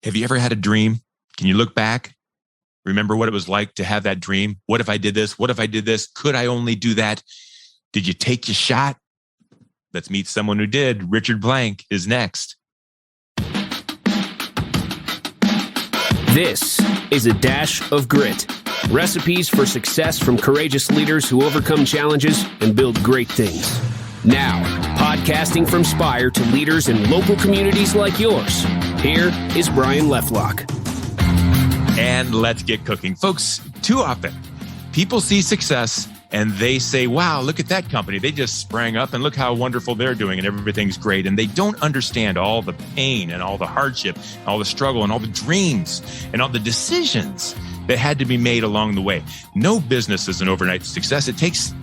Have you ever had a dream? Can you look back? Remember what it was like to have that dream? What if I did this? What if I did this? Could I only do that? Did you take your shot? Let's meet someone who did. Richard Blank is next. This is A Dash of Grit. Recipes for success from courageous leaders who overcome challenges and build great things. Now, podcasting from Spire to leaders in local communities like yours, here is Brian Leftlock. And let's get cooking. Folks, too often, people see success and they say, wow, look at that company. They just sprang up and look how wonderful they're doing and everything's great. And they don't understand all the pain and all the hardship, all the struggle and all the dreams and all the decisions that had to be made along the way. No business is an overnight success. It takes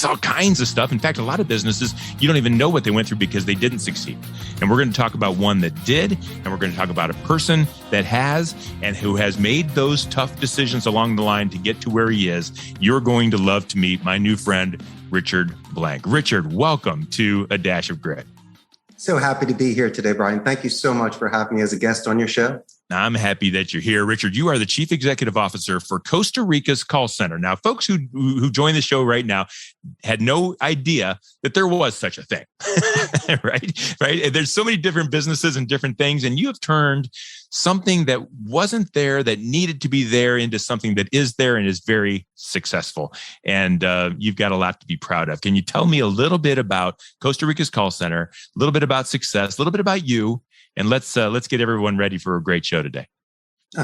all kinds of stuff. In fact, a lot of businesses, you don't even know what they went through because they didn't succeed. And we're going to talk about one that did, and we're going to talk about a person that has and who has made those tough decisions along the line to get to where he is. You're going to love to meet my new friend, Richard Blank. Richard, welcome to A Dash of Grit. So happy to be here today, Brian. Thank you so much for having me as a guest on your show. I'm happy that you're here. Richard, you are the Chief Executive Officer for Costa Rica's call center. Now, folks who join the show right now had no idea that there was such a thing, right? There's so many different businesses and different things, and you have turned something that wasn't there, that needed to be there, into something that is there and is very successful. And you've got a lot to be proud of. Can you tell me a little bit about Costa Rica's call center, a little bit about success, a little bit about you? And let's get everyone ready for a great show today.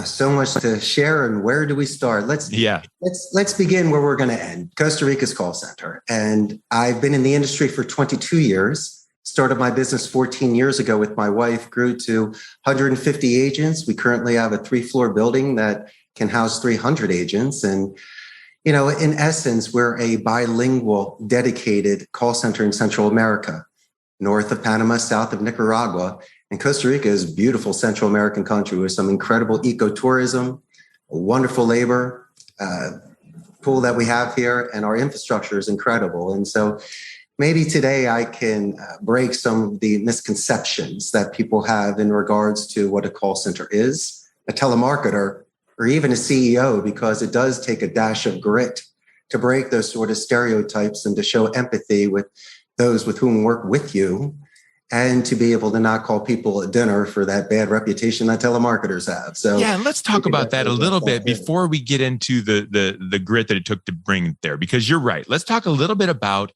So much to share, and where do we start? Let's begin where we're going to end. Costa Rica's call center, and I've been in the industry for 22 years. Started my business 14 years ago with my wife. Grew to 150 agents. We currently have a 3-floor building that can house 300 agents, and in essence, we're a bilingual, dedicated call center in Central America, north of Panama, south of Nicaragua. And Costa Rica is a beautiful Central American country with some incredible ecotourism, wonderful labor pool that we have here, and our infrastructure is incredible. And so maybe today I can break some of the misconceptions that people have in regards to what a call center is, a telemarketer, or even a CEO, because it does take a dash of grit to break those sort of stereotypes and to show empathy with those with whom work with you, and to be able to not call people at dinner for that bad reputation that telemarketers have. So yeah, let's talk about that a little bit before we get into the grit that it took to bring it there, because you're right. Let's talk a little bit about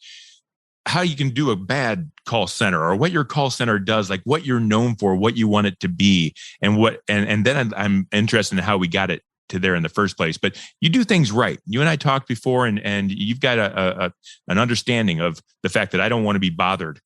how you can do a bad call center, or what your call center does, like what you're known for, what you want it to be, and then I'm interested in how we got it to there in the first place. But you do things right. You and I talked before, and you've got an understanding of the fact that I don't want to be bothered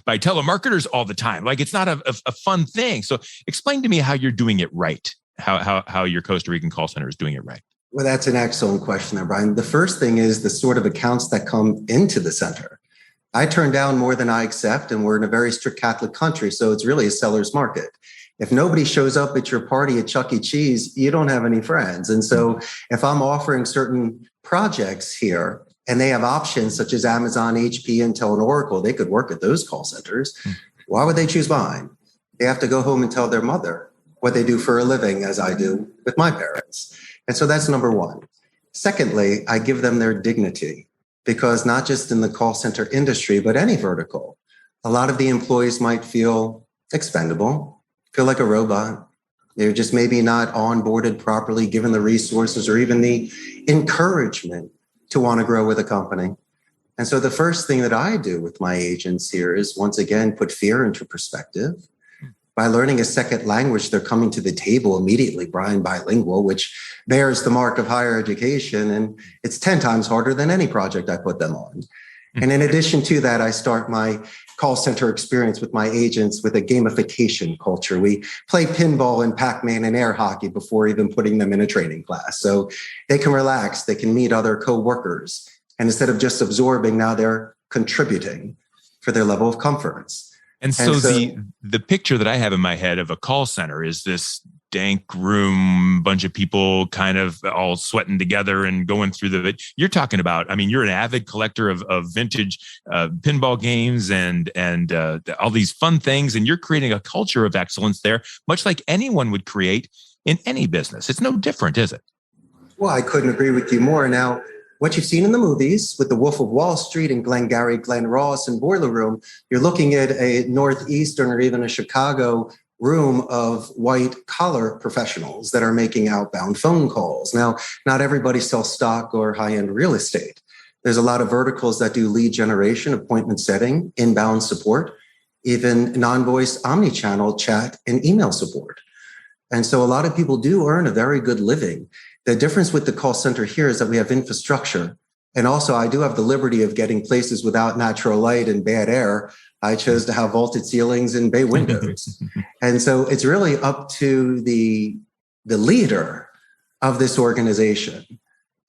by telemarketers all the time. Like, it's not a fun thing. So explain to me how you're doing it right, how your Costa Rican call center is doing it right. Well, that's an excellent question there, Brian. The first thing is the sort of accounts that come into the center. I turn down more than I accept, and we're in a very strict Catholic country, so it's really a seller's market. If nobody shows up at your party at Chuck E. Cheese, you don't have any friends. And so if I'm offering certain projects here, and they have options such as Amazon, HP, Intel, and Oracle, they could work at those call centers. Why would they choose mine? They have to go home and tell their mother what they do for a living, as I do with my parents. And so that's number one. Secondly, I give them their dignity, because not just in the call center industry, but any vertical, a lot of the employees might feel expendable, feel like a robot. They're just maybe not onboarded properly, given the resources or even the encouragement to want to grow with a company. And so the first thing that I do with my agents here is, once again, put fear into perspective. By learning a second language, they're coming to the table immediately, Brian, bilingual, which bears the mark of higher education. And it's 10 times harder than any project I put them on. And in addition to that, I start my call center experience with my agents with a gamification culture. We play pinball and Pac-Man and air hockey before even putting them in a training class. So they can relax, they can meet other co-workers. And instead of just absorbing, now they're contributing for their level of comforts. And so the picture that I have in my head of a call center is this dank room, bunch of people kind of all sweating together and going through you're talking about, I mean, you're an avid collector of vintage pinball games and all these fun things. And you're creating a culture of excellence there, much like anyone would create in any business. It's no different, is it? Well, I couldn't agree with you more. Now, what you've seen in the movies with The Wolf of Wall Street and Glengarry Glen Ross and Boiler Room, you're looking at a Northeastern or even a Chicago room of white collar professionals that are making outbound phone calls. Now, not everybody sells stock or high-end real estate. There's a lot of verticals that do lead generation, appointment setting, inbound support, even non-voice omni-channel chat and email support. And so a lot of people do earn a very good living. The difference with the call center here is that we have infrastructure. And also I do have the liberty of getting places without natural light and bad air. I chose to have vaulted ceilings and bay windows. And so it's really up to the leader of this organization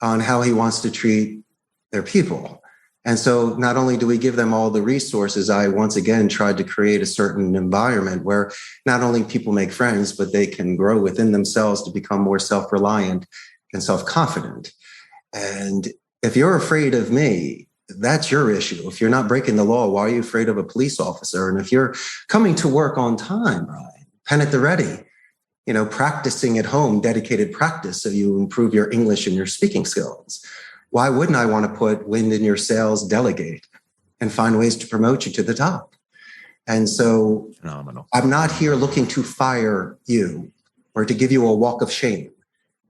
on how he wants to treat their people. And so not only do we give them all the resources, I once again tried to create a certain environment where not only people make friends, but they can grow within themselves to become more self-reliant and self-confident. And if you're afraid of me, that's your issue. If you're not breaking the law, why are you afraid of a police officer? And if you're coming to work on time, Brian, pen at the ready, practicing at home, dedicated practice so you improve your English and your speaking skills. Why wouldn't I want to put wind in your sails, delegate, and find ways to promote you to the top? And so phenomenal. I'm not here looking to fire you or to give you a walk of shame.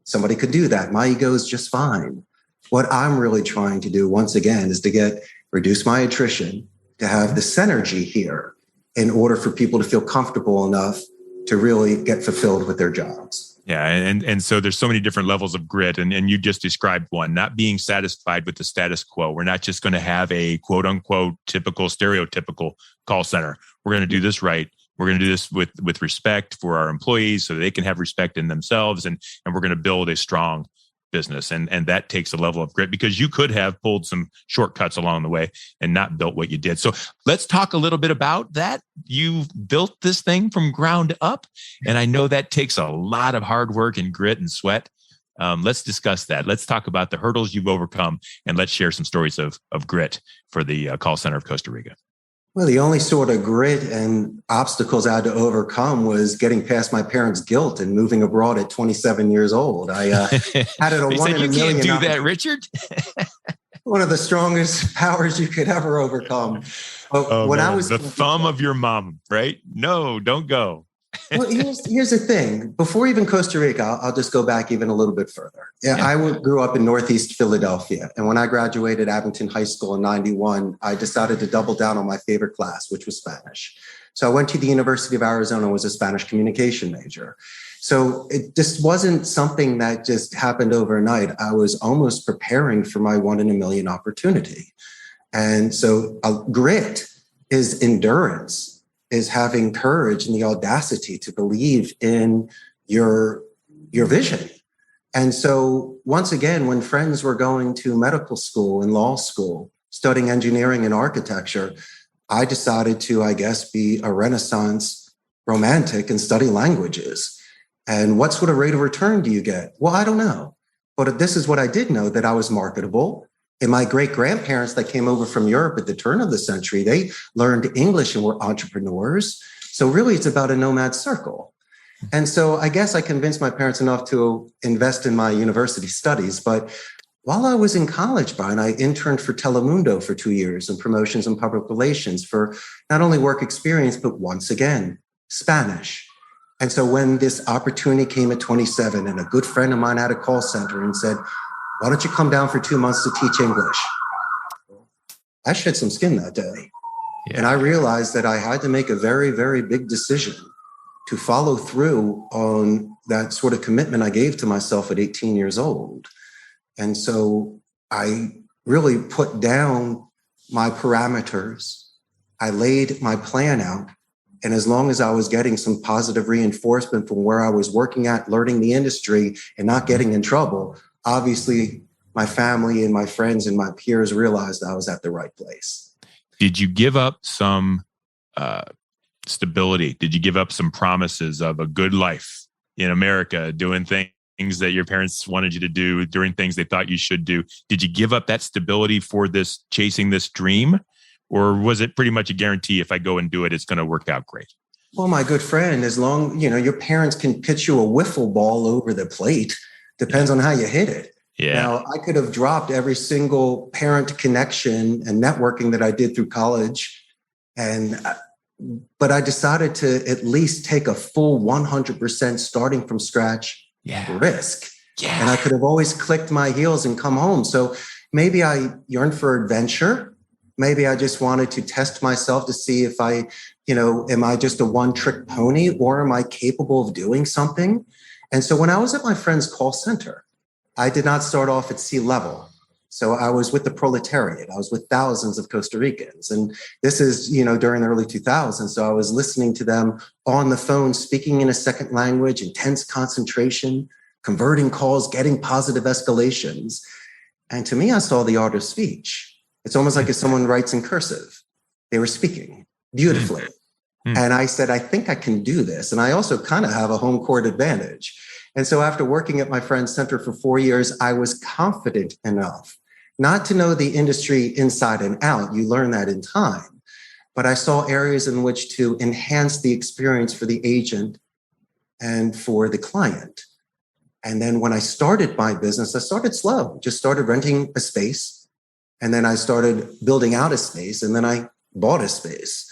Somebody could do that. My ego is just fine. What I'm really trying to do, once again, is to reduce my attrition, to have the synergy here in order for people to feel comfortable enough to really get fulfilled with their jobs. Yeah. And so there's so many different levels of grit. And you just described one, not being satisfied with the status quo. We're not just going to have a quote unquote typical, stereotypical call center. We're going to do this right. We're going to do this with respect for our employees so they can have respect in themselves. And we're going to build a strong business. And that takes a level of grit because you could have pulled some shortcuts along the way and not built what you did. So let's talk a little bit about that. You've built this thing from ground up. And I know that takes a lot of hard work and grit and sweat. Let's discuss that. Let's talk about the hurdles you've overcome and let's share some stories of grit for the call center of Costa Rica. Well, the only sort of grit and obstacles I had to overcome was getting past my parents' guilt and moving abroad at 27 years old. I had it a one in a million. You can't do that, Richard. One of the strongest powers you could ever overcome. But when I was the thumb of your mom, right? No, don't go. Well, here's the thing. Before even Costa Rica, I'll just go back even a little bit further. I grew up in Northeast Philadelphia. And when I graduated Abington High School in 91, I decided to double down on my favorite class, which was Spanish. So I went to the University of Arizona and was a Spanish communication major. So it just wasn't something that just happened overnight. I was almost preparing for my one in a million opportunity. And so grit is endurance, is having courage and the audacity to believe in your vision. And so once again, when friends were going to medical school and law school, studying engineering and architecture, I decided to, be a Renaissance romantic and study languages. And what sort of rate of return do you get? Well, I don't know. But this is what I did know, that I was marketable. And my great-grandparents that came over from Europe at the turn of the century, they learned English and were entrepreneurs. So really, it's about a nomad circle. And so I guess I convinced my parents enough to invest in my university studies. But while I was in college, Brian, I interned for Telemundo for 2 years in promotions and public relations for not only work experience, but once again, Spanish. And so when this opportunity came at 27 and a good friend of mine had a call center and said, why don't you come down for 2 months to teach English? I shed some skin that day. Yeah. And I realized that I had to make a very, very big decision to follow through on that sort of commitment I gave to myself at 18 years old. And so I really put down my parameters. I laid my plan out. And as long as I was getting some positive reinforcement from where I was working at, learning the industry and not getting in trouble, obviously, my family and my friends and my peers realized I was at the right place. Did you give up some stability? Did you give up some promises of a good life in America, doing things that your parents wanted you to do, doing things they thought you should do. Did you give up that stability for this, chasing this dream? Or was it pretty much a guarantee if I go and do it, it's going to work out great? Well, my good friend, as long, your parents can pitch you a wiffle ball over the plate. Depends on how you hit it. Yeah. Now, I could have dropped every single parent connection and networking that I did through college. But I decided to at least take a full 100% starting from scratch risk. Yeah. And I could have always clicked my heels and come home. So maybe I yearned for adventure. Maybe I just wanted to test myself to see if am I just a one-trick pony, or am I capable of doing something? And so when I was at my friend's call center, I did not start off at C-level. So I was with the proletariat. I was with thousands of Costa Ricans. And this is, during the early 2000s. So I was listening to them on the phone, speaking in a second language, intense concentration, converting calls, getting positive escalations. And to me, I saw the art of speech. It's almost like if someone writes in cursive. They were speaking beautifully. And I said, I think I can do this. And I also kind of have a home court advantage. And so after working at my friend's center for 4 years, I was confident enough not to know the industry inside and out. You learn that in time. But I saw areas in which to enhance the experience for the agent and for the client. And then when I started my business, I started slow, just started renting a space. And then I started building out a space, and then I bought a space.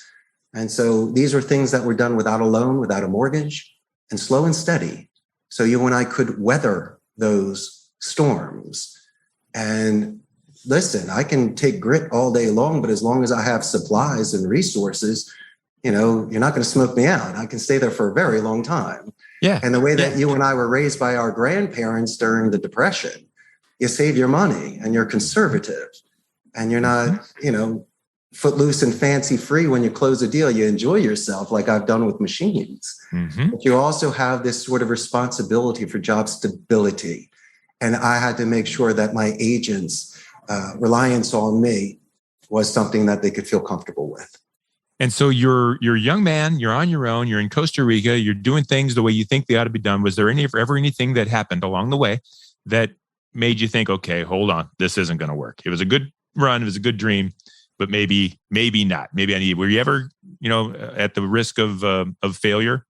And so these were things that were done without a loan, without a mortgage, and slow and steady. So you and I could weather those storms. And listen, I can take grit all day long, but as long as I have supplies and resources, you're not going to smoke me out. I can stay there for a very long time. Yeah. And the way that you and I were raised by our grandparents during the Depression, you save your money and you're conservative and you're not, footloose and fancy free. When you close a deal, you enjoy yourself like I've done with machines. But you also have this sort of responsibility for job stability. And I had to make sure that my agents' reliance on me was something that they could feel comfortable with. And so you're a young man, you're on your own, you're in Costa Rica, you're doing things the way you think they ought to be done. Was there ever anything that happened along the way that made you think, okay, hold on, this isn't going to work? It was a good run, it was a good dream, but maybe not. Were you ever, at the risk of failure?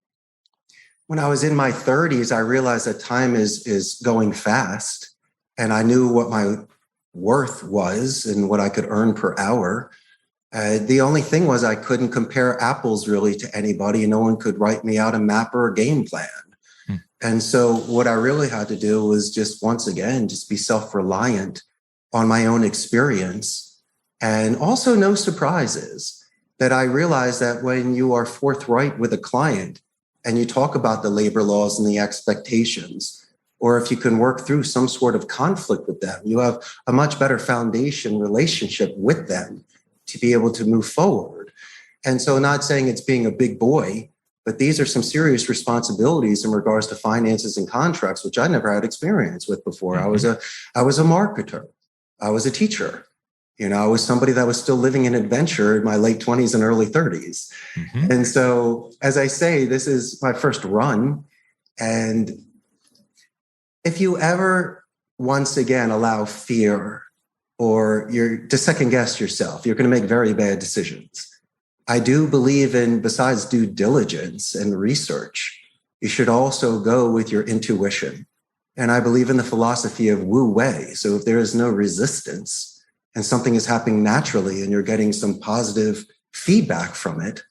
When I was in my 30s, I realized that time is going fast, and I knew what my worth was and what I could earn per hour. The only thing was I couldn't compare apples really to anybody, and no one could write me out a map or a game plan. And so what I really had to do was just, once again, just be self-reliant on my own experience. And also no surprises. That I realized that when you are forthright with a client and you talk about the labor laws and the expectations, or if you can work through some sort of conflict with them, you have a much better foundation relationship with them to be able to move forward. And so, not saying it's being a big boy, but these are some serious responsibilities in regards to finances and contracts, which I never had experience with before. I was a marketer. I was a teacher. I was somebody that was still living in adventure in my late 20s and early 30s. And so, as I say, this is my first run. And if you ever, once again, allow fear or to second guess yourself, you're going to make very bad decisions. I do believe in, besides due diligence and research, you should also go with your intuition. And I believe in the philosophy of Wu Wei. So if there is no resistance, and something is happening naturally and you're getting some positive feedback from it,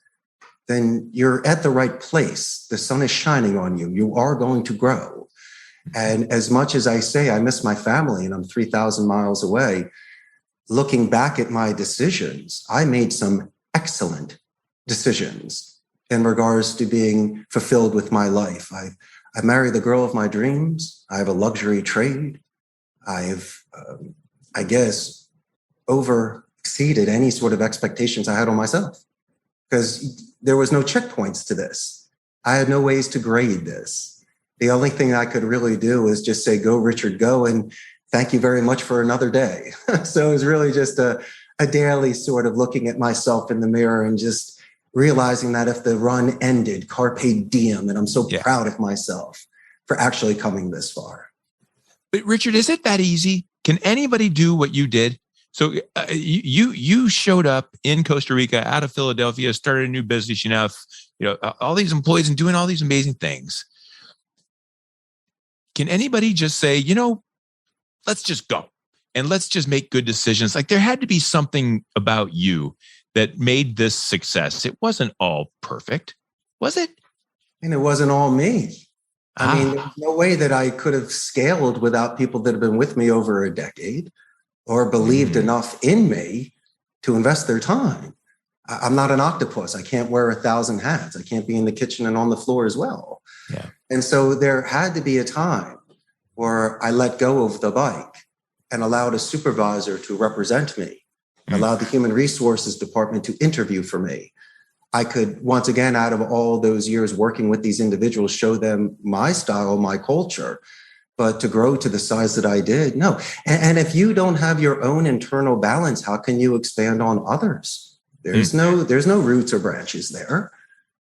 then you're at the right place. The sun is shining on you. You are going to grow. And as much as I say I miss my family and I'm 3,000 miles away, looking back at my decisions, I made some excellent decisions in regards to being fulfilled with my life. I married the girl of my dreams. I have a luxury trade. I've, over exceeded any sort of expectations I had on myself, because there was no checkpoints to this. I had no ways to grade this. The only thing I could really do was just say, go, Richard, go, and thank you very much for another day. So it was really just a daily sort of looking at myself in the mirror and just realizing that if the run ended, carpe diem, and I'm so proud of myself. for actually coming this far. But Richard, is it that easy? Can anybody do what you did? So you showed up in Costa Rica out of Philadelphia, started a new business. You have all these employees and doing all these amazing things. Can anybody just say, let's just go and let's just make good decisions? Like there had to be something about you that made this success. It wasn't all perfect, was it? And it wasn't all me. I mean, there's no way that I could have scaled without people that have been with me over a decade or believed enough in me to invest their time. I'm not an octopus. I can't wear 1,000 hats. I can't be in the kitchen and on the floor as well. Yeah. And so there had to be a time where I let go of the bike and allowed a supervisor to represent me, allowed the human resources department to interview for me. I could, once again, out of all those years working with these individuals, show them my style, my culture. But to grow to the size that I did, no. And if you don't have your own internal balance, how can you expand on others? There's no roots or branches there.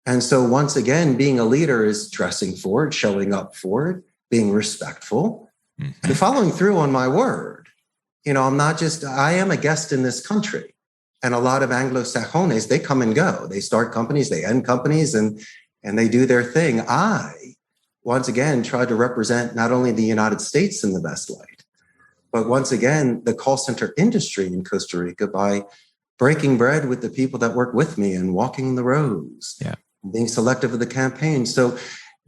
And so once again, being a leader is dressing for it, showing up for it, being respectful, and following through on my word. I am a guest in this country. And a lot of Anglo-Sajones, they come and go. They start companies, they end companies, and they do their thing. I, once again, tried to represent not only the United States in the best light, but once again, the call center industry in Costa Rica by breaking bread with the people that work with me and walking the roads, being selective of the campaign. So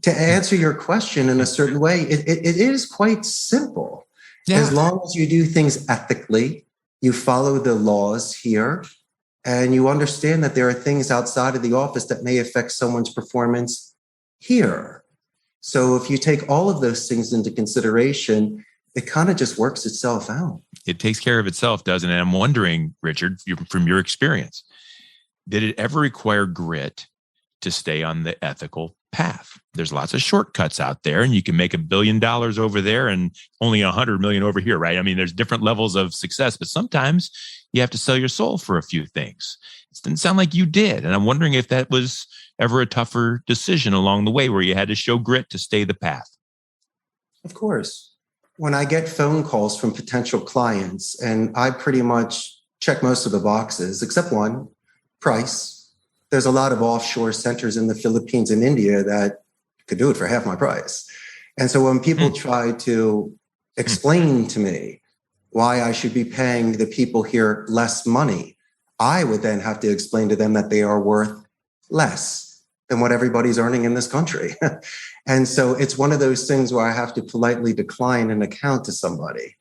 to answer your question in a certain way, it is quite simple. Yeah. As long as you do things ethically, you follow the laws here, and you understand that there are things outside of the office that may affect someone's performance here. So if you take all of those things into consideration, it kind of just works itself out. It takes care of itself, doesn't it? And I'm wondering, Richard, from your experience, did it ever require grit to stay on the ethical path? There's lots of shortcuts out there, and you can make $1 billion over there and only 100 million over here, right? I mean, there's different levels of success, but sometimes you have to sell your soul for a few things. It didn't sound like you did. And I'm wondering if that was ever a tougher decision along the way where you had to show grit to stay the path. Of course. When I get phone calls from potential clients, and I pretty much check most of the boxes, except one, price. There's a lot of offshore centers in the Philippines and India that could do it for half my price. And so when people try to explain to me why I should be paying the people here less money, I would then have to explain to them that they are worth less than what everybody's earning in this country. And so it's one of those things where I have to politely decline an account to somebody,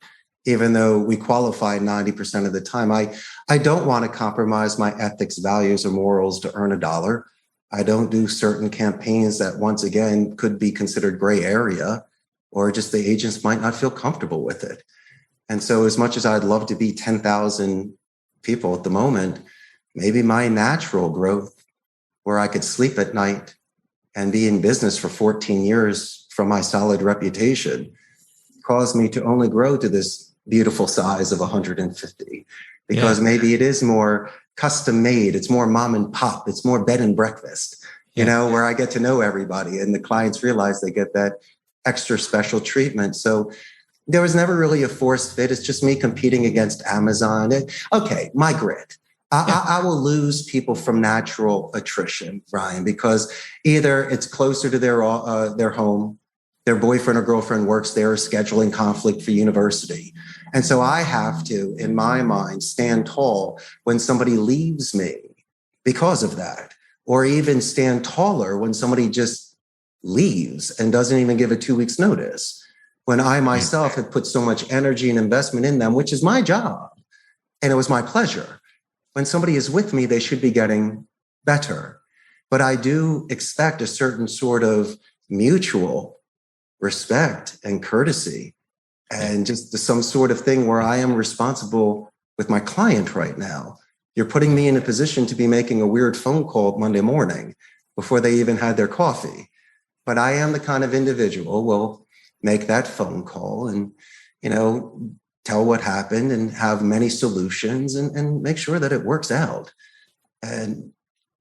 even though we qualify 90% of the time. I don't want to compromise my ethics, values, or morals to earn $1. I don't do certain campaigns that, once again, could be considered gray area, or just the agents might not feel comfortable with it. And so as much as I'd love to be 10,000 people at the moment, maybe my natural growth, where I could sleep at night and be in business for 14 years from my solid reputation, caused me to only grow to this beautiful size of 150, because maybe it is more custom made. It's more mom and pop. It's more bed and breakfast, where I get to know everybody and the clients realize they get that extra special treatment. So there was never really a forced fit. It's just me competing against Amazon. Okay, my grit. I will lose people from natural attrition, Brian, because either it's closer to their home, their boyfriend or girlfriend works there, scheduling conflict for university. And so I have to, in my mind, stand tall when somebody leaves me because of that, or even stand taller when somebody just leaves and doesn't even give a 2 weeks notice, when I myself have put so much energy and investment in them, which is my job. And it was my pleasure. When somebody is with me, they should be getting better. But I do expect a certain sort of mutual respect and courtesy, and just some sort of thing where I am responsible with my client right now. You're putting me in a position to be making a weird phone call Monday morning before they even had their coffee. But I am the kind of individual who will make that phone call and, tell what happened and have many solutions and make sure that it works out. And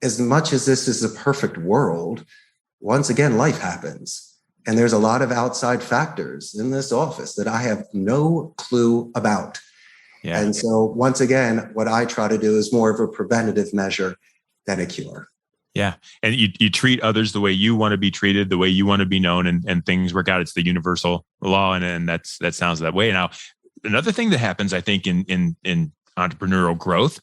as much as this is a perfect world, once again, life happens. And there's a lot of outside factors in this office that I have no clue about. Yeah. And so once again, what I try to do is more of a preventative measure than a cure. Yeah. And you treat others the way you want to be treated, the way you want to be known, and things work out. It's the universal law. And that sounds that way. Now, another thing that happens, I think, in entrepreneurial growth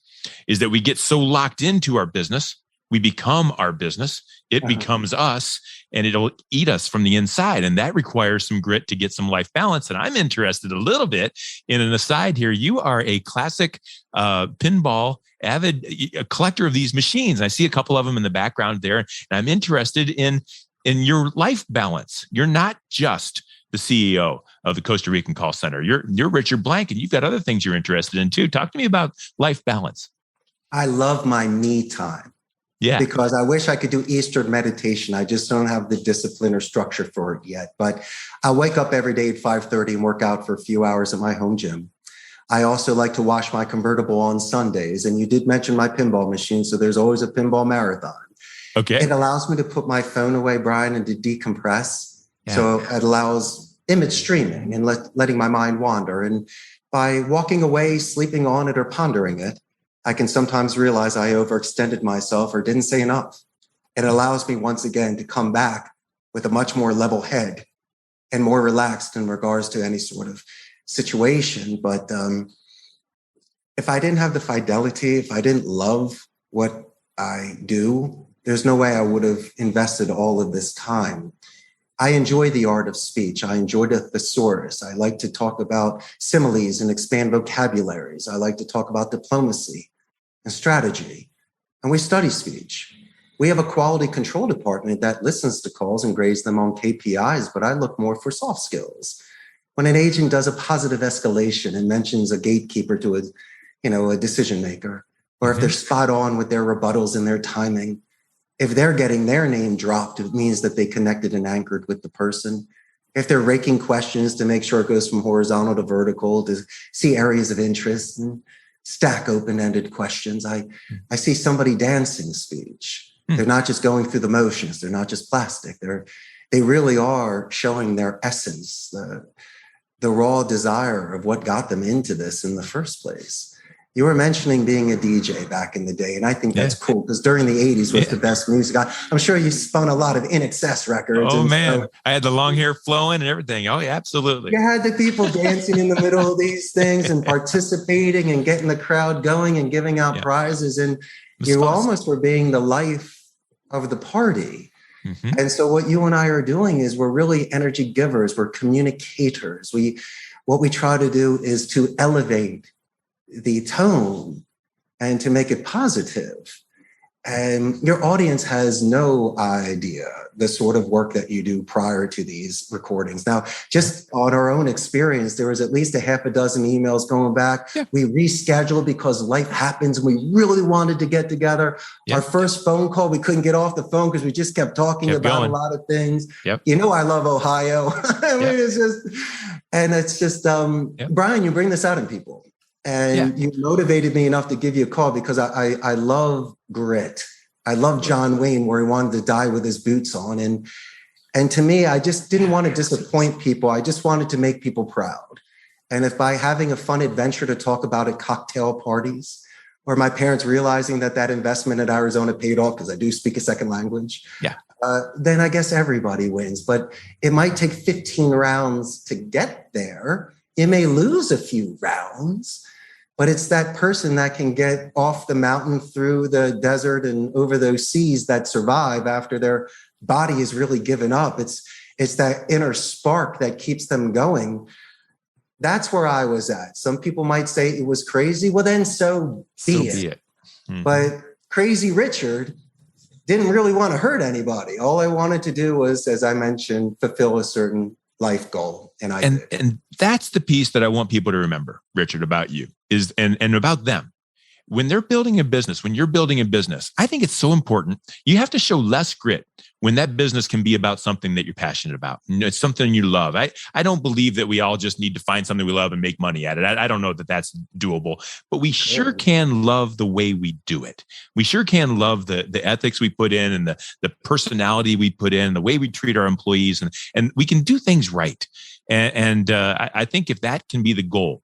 is that we get so locked into our business. We become our business. It becomes us, and it'll eat us from the inside. And that requires some grit to get some life balance. And I'm interested a little bit in an aside here. You are a classic pinball avid collector of these machines. I see a couple of them in the background there. And I'm interested in your life balance. You're not just the CEO of the Costa Rican call center. You're Richard Blank, and you've got other things you're interested in too. Talk to me about life balance. I love my me time. Yeah. Because I wish I could do Eastern meditation. I just don't have the discipline or structure for it yet. But I wake up every day at 5:30 and work out for a few hours at my home gym. I also like to wash my convertible on Sundays. And you did mention my pinball machine. So there's always a pinball marathon. Okay. It allows me to put my phone away, Brian, and to decompress. Yeah. So it allows image streaming and letting my mind wander. And by walking away, sleeping on it, or pondering it, I can sometimes realize I overextended myself or didn't say enough. It allows me once again to come back with a much more level head and more relaxed in regards to any sort of situation. But if I didn't have the fidelity, if I didn't love what I do, there's no way I would have invested all of this time. I enjoy the art of speech. I enjoy the thesaurus. I like to talk about similes and expand vocabularies. I like to talk about diplomacy and strategy. And we study speech. We have a quality control department that listens to calls and grades them on KPIs, but I look more for soft skills. When an agent does a positive escalation and mentions a gatekeeper to a decision maker, or if they're spot on with their rebuttals and their timing, if they're getting their name dropped, it means that they connected and anchored with the person. If they're raking questions to make sure it goes from horizontal to vertical, to see areas of interest and stack open-ended questions, I see somebody dancing speech. They're not just going through the motions. They're not just plastic. They really are showing their essence, the raw desire of what got them into this in the first place. You were mentioning being a DJ back in the day, and I think that's cool because during the 80s was the best music. I'm sure you spun a lot of In Excess records. Oh, man. So, I had the long hair flowing and everything. Oh, yeah, absolutely. You had the people dancing in the middle of these things and participating and getting the crowd going and giving out prizes. And you almost were being the life of the party. Mm-hmm. And so what you and I are doing is we're really energy givers. We're communicators. What we try to do is to elevate the tone and to make it positive. And your audience has no idea the sort of work that you do prior to these recordings. Now, just on our own experience, there was at least a half a dozen emails going back. Yeah. We rescheduled because life happens and we really wanted to get together. Yep. Our first phone call, we couldn't get off the phone because we just kept talking about a lot of things. Yep. You know, I love Ohio. I mean, it's just, Brian, you bring this out in people. And you motivated me enough to give you a call because I love grit. I love John Wayne, where he wanted to die with his boots on. And to me, I just didn't want to disappoint people. I just wanted to make people proud. And if by having a fun adventure to talk about at cocktail parties, or my parents realizing that investment at Arizona paid off because I do speak a second language, then I guess everybody wins. But it might take 15 rounds to get there. You may lose a few rounds, but it's that person that can get off the mountain through the desert and over those seas that survive after their body is really given up. It's that inner spark that keeps them going. That's where I was at. Some people might say it was crazy. Well, then so be it. Mm-hmm. But Crazy Richard didn't really want to hurt anybody. All I wanted to do was, as I mentioned, fulfill a certain life goal. And that's the piece that I want people to remember, Richard, about you and about them. when they're building a business, when you're building a business, I think it's so important. You have to show less grit when that business can be about something that you're passionate about. It's something you love. I don't believe that we all just need to find something we love and make money at it. I don't know that that's doable, but we sure can love the way we do it. We sure can love the ethics we put in and the personality we put in, the way we treat our employees, and we can do things right. And I think if that can be the goal,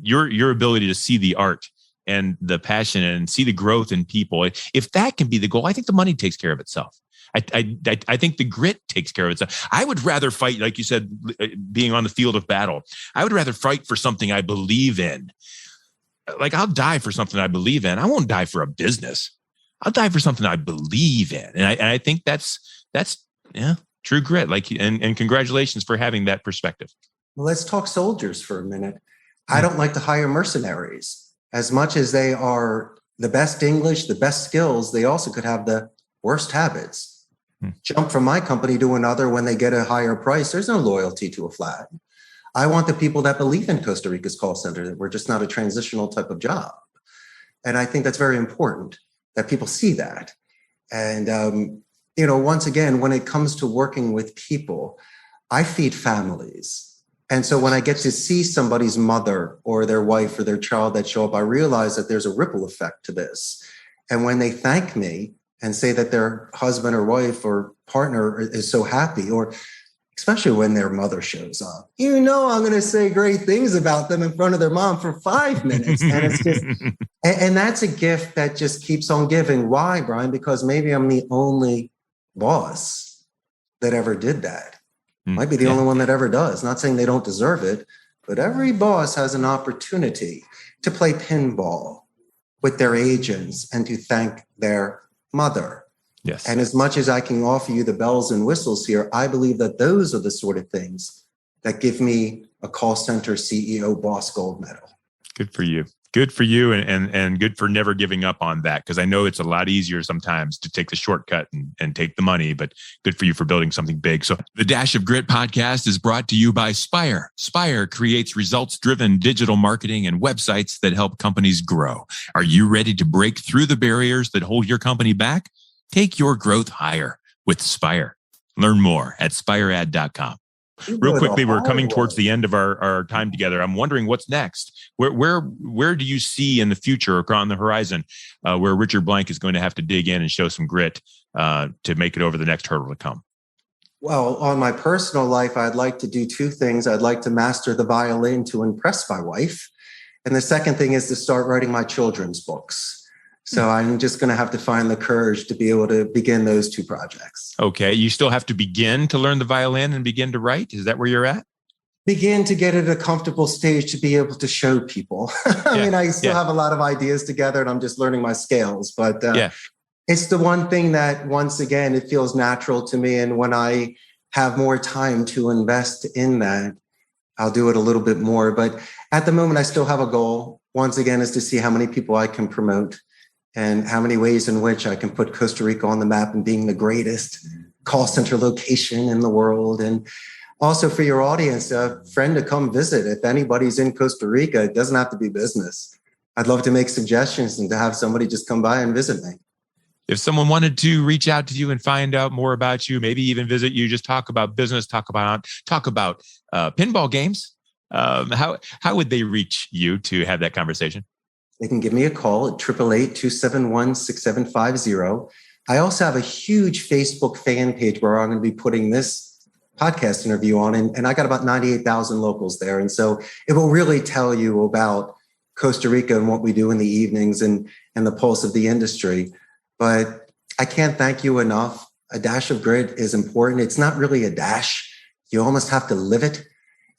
your ability to see the art and the passion and see the growth in people, if that can be the goal, I think the money takes care of itself. I think the grit takes care of itself. I would rather fight, like you said, being on the field of battle. I would rather fight for something I believe in. Like, I'll die for something I believe in. I won't die for a business. I'll die for something I believe in. And I think that's true grit. Like, and congratulations for having that perspective. Well, let's talk soldiers for a minute. I don't like to hire mercenaries. As much as they are the best English, the best skills, they also could have the worst habits. Jump from my company to another when they get a higher price. There's no loyalty to a flag. I want the people that believe in Costa Rica's call center, that we're just not a transitional type of job. And I think that's very important that people see that. And, once again, when it comes to working with people, I feed families. And so when I get to see somebody's mother or their wife or their child that show up, I realize that there's a ripple effect to this. And when they thank me and say that their husband or wife or partner is so happy, or especially when their mother shows up, I'm going to say great things about them in front of their mom for 5 minutes. And it's just, and that's a gift that just keeps on giving. Why, Brian? Because maybe I'm the only boss that ever did that. Might be the only one that ever does. Not saying they don't deserve it, but every boss has an opportunity to play pinball with their agents and to thank their mother. Yes. And as much as I can offer you the bells and whistles here, I believe that those are the sort of things that give me a call center CEO boss gold medal. Good for you. Good for you, and good for never giving up on that, because I know it's a lot easier sometimes to take the shortcut and take the money, but good for you for building something big. So the Dash of Grit podcast is brought to you by Spire. Spire creates results-driven digital marketing and websites that help companies grow. Are you ready to break through the barriers that hold your company back? Take your growth higher with Spire. Learn more at spiread.com. Real quickly, we're coming towards the end of our time together. I'm wondering what's next. Where do you see in the future or on the horizon where Richard Blank is going to have to dig in and show some grit to make it over the next hurdle to come? Well, on my personal life, I'd like to do 2 things. I'd like to master the violin to impress my wife. And the second thing is to start writing my children's books. So I'm just going to have to find the courage to be able to begin those 2 projects. Okay. You still have to begin to learn the violin and begin to write? Is that where you're at? Begin to get at a comfortable stage to be able to show people. I still have a lot of ideas together and I'm just learning my scales. But it's the one thing that, once again, it feels natural to me. And when I have more time to invest in that, I'll do it a little bit more. But at the moment, I still have a goal. Once again, is to see how many people I can promote and how many ways in which I can put Costa Rica on the map and being the greatest call center location in the world. And also for your audience, a friend to come visit. If anybody's in Costa Rica, it doesn't have to be business. I'd love to make suggestions and to have somebody just come by and visit me. If someone wanted to reach out to you and find out more about you, maybe even visit you, just talk about business, talk about pinball games, how would they reach you to have that conversation? They can give me a call at 888-271-6750. I also have a huge Facebook fan page where I'm going to be putting this podcast interview on, and I got about 98,000 locals there. And so it will really tell you about Costa Rica and what we do in the evenings and the pulse of the industry. But I can't thank you enough. A dash of grit is important. It's not really a dash. You almost have to live it.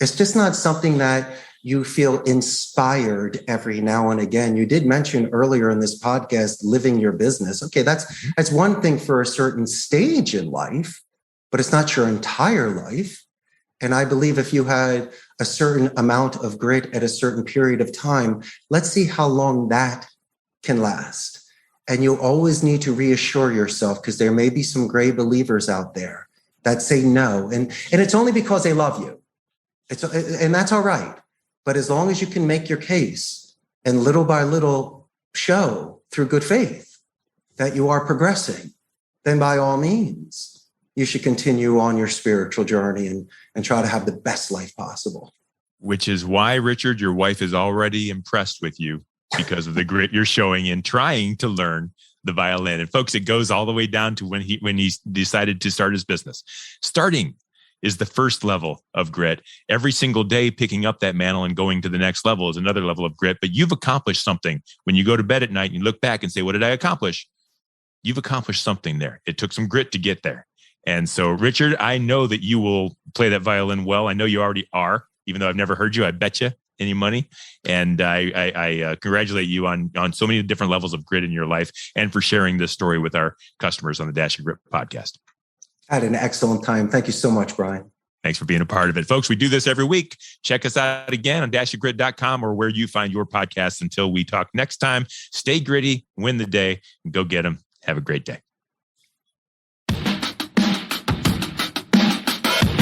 It's just not something that you feel inspired every now and again. You did mention earlier in this podcast, living your business. Okay, that's one thing for a certain stage in life, but it's not your entire life. And I believe if you had a certain amount of grit at a certain period of time, let's see how long that can last. And you'll always need to reassure yourself, because there may be some gray believers out there that say no. And it's only because they love you. And that's all right. But as long as you can make your case and little by little show through good faith that you are progressing, then by all means, you should continue on your spiritual journey and try to have the best life possible. Which is why, Richard, your wife is already impressed with you because of the grit you're showing in trying to learn the violin. And folks, it goes all the way down to when he decided to start his business. Starting is the first level of grit. Every single day, picking up that mantle and going to the next level is another level of grit. But you've accomplished something. When you go to bed at night and you look back and say, what did I accomplish? You've accomplished something there. It took some grit to get there. And so, Richard, I know that you will play that violin well. I know you already are, even though I've never heard you. I bet you any money. And I congratulate you on so many different levels of grit in your life and for sharing this story with our customers on the Dash of Grit podcast. I had an excellent time. Thank you so much, Brian. Thanks for being a part of it. Folks, we do this every week. Check us out again on dashofgrit.com or where you find your podcasts. Until we talk next time, stay gritty, win the day, and go get them. Have a great day.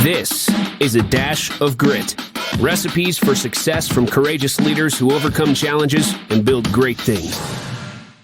This is A Dash of Grit. Recipes for success from courageous leaders who overcome challenges and build great things.